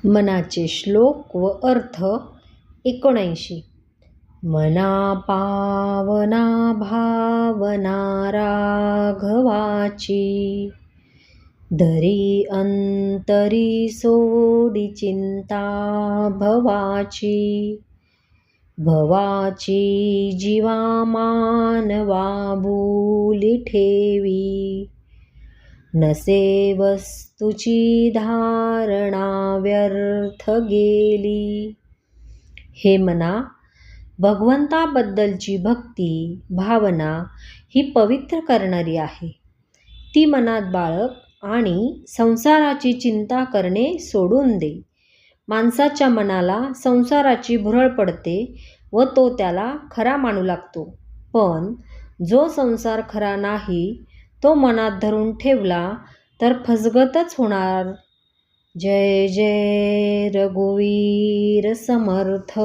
मनाचे श्लोक व अर्थ 79. मना पावना भावना राघवाची, धरी अंतरी सोडी चिंता भवाची. भवाची जीवा मानवा भूली ठेवी, नसे वस्तूची धारणा व्यर्थ गेली. हे मना, भगवंताबद्दलची भक्ती भावना ही पवित्र करणारी आहे. ती मनात बाळग आणि संसाराची चिंता करणे सोडून दे. माणसाच्या मनाला संसाराची भुरळ पडते व तो त्याला खरा मानू लागतो. पण जो संसार खरा नाही तो मनात धरून ठेवला तर फसगतच होणार. जय जय रघुवीर समर्थ.